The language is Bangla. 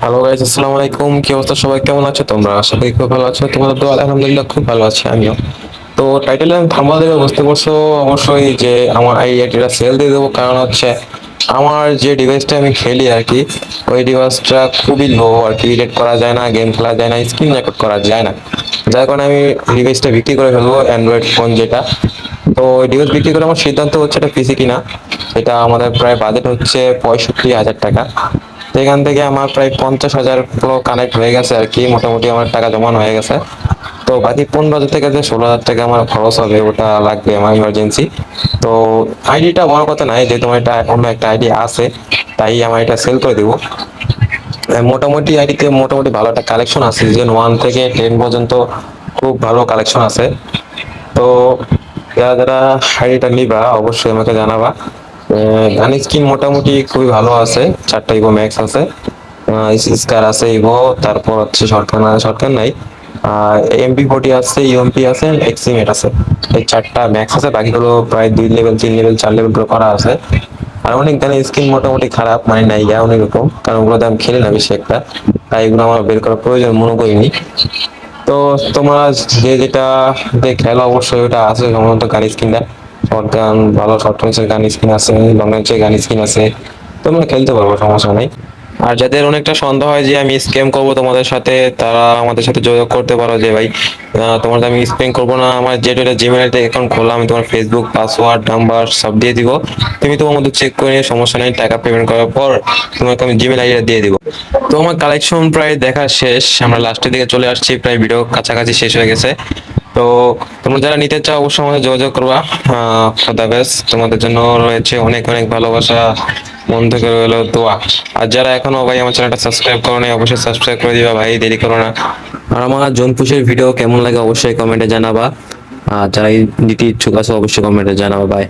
হ্যালো গাইস, আসসালামু আলাইকুম। কি অবস্থা, সবাই কেমন আছো তোমরা? আশা করি খুব ভালো আছো। তোমাদের তো আলহামদুলিল্লাহ খুব ভালো আছি আমিও। তো টাইটেল এন্ড থাম্বনেল দেখে বুঝতে পারছো অবশ্যই যে আমার এই এটা সেল দিয়ে দেবো, কারণ হচ্ছে আমার যে ডিভাইসটা আমি খেলি আর কি, ওই ডিভাইসটা খুবই লো আর কি, রেট করা যায় না, গেম খেলা যায় না, স্ক্রিন রেকর্ড করা যায় না। যার কারণে আমি ডিভাইসটা বিক্রি করে ফেলবো, অ্যান্ড্রয়েড ফোন যেটা। তো ওই ডিভাইস বিক্রি করে আমার সিদ্ধান্ত হচ্ছে এটা পিসি কিনা। এটা আমাদের প্রায় বাজেট হচ্ছে 65,000 টাকা। তো এখান থেকে আমার প্রায় 50,000 পুরো কানেক্ট হয়ে গেছে আর কি, মোটামুটি আমার টাকা জমানো হয়ে গেছে। তো বাকি 15,000 থেকে যে 16,000 টাকা আমার খরচ হবে, ওটা লাগবে আমার ইমার্জেন্সি। তো আইডিটা বড় কথা নাই, যেহেতু আমার এটা অন্য একটা আইডি আছে, তাই আমার এটা সেল করে দিব। মোটামুটি আইডিতে মোটামুটি ভালো একটা কালেকশন আছে, সিজন 1 থেকে 10 পর্যন্ত খুব ভালো কালেকশন আছে। তো যারা যারা আইডিটা নিবা অবশ্যই আমাকে জানাবা। গান স্কিন মোটামুটি খুবই ভালো আছে, 4টা ইভো ম্যাক্স আছে, স্কার আছে ইভো, তারপর হচ্ছে শর্টগান শর্টগান নাই, MP40 আছে, ইউএমপি আছে, এক্সিমেট আছে। এই 4টা ম্যাক্স আছে, বাকিগুলো প্রায় 2 লেভেল 3 লেভেল 4 লেভেল করে করা আছে। আর অনেক গানের স্কিন মোটামুটি খারাপ, মানে নাই গা অনেক রকম, কারণ ওগুলো আমি খেলি না বেশি একটা, তাই এগুলো আমার বের করার প্রয়োজন মনে করিনি। তো তোমরা যে যেটা যে খেলো অবশ্যই ওটা আছে সম্ভবত গান স্কিনটা, শর্ট গান ভালো, শর্ট রেঞ্জের গান স্কিন আছে, লং রেঞ্জের গান স্কিন আছে, তোমরা খেলতে পারবো, সমস্যা নেই। আর যাদের অনেকটা সন্দেহ হয় যে আমি স্ক্যাম করবো তোমাদের সাথে, তারা আমাদের সাথে যোগাযোগ করতে পারো যে ভাই তোমার আমি স্প্যাম করবো না, আমার যেটা জিমেল অ্যাকাউন্ট খোলা, আমি তোমার ফেসবুক পাসওয়ার্ড নাম্বার সব দিয়ে দিব। তুমি তোমার মধ্যে চেক করে নিয়ে, সমস্যা নেই, টাকা পেমেন্ট করার পর তোমাকে আমি জিমেল আইডিটা দিয়ে দিব। তো আমার কালেকশন প্রায় দেখা শেষ, আমরা লাস্টের দিকে চলে আসছি, প্রায় ভিডিও কাছাকাছি শেষ হয়ে গেছে। তো তোমরা যারা নিতে চাও অবশ্যই আমাদের যোগাযোগ করবা। খোদাফেজ, তোমাদের জন্য রয়েছে অনেক অনেক ভালোবাসা, মন থেকে রইলো দোয়া। আর যারা এখনো ভাই আমার চ্যানেলটা সাবস্ক্রাইব করো নাই, অবশ্যই সাবস্ক্রাইব করে দিবা ভাই, দেরি করো না। আর আমার জোনপুশের ভিডিও কেমন লাগে অবশ্যই কমেন্টে জানাবা। আর যারা নিতে ইচ্ছুক আছে অবশ্যই কমেন্টে জানাবা ভাই।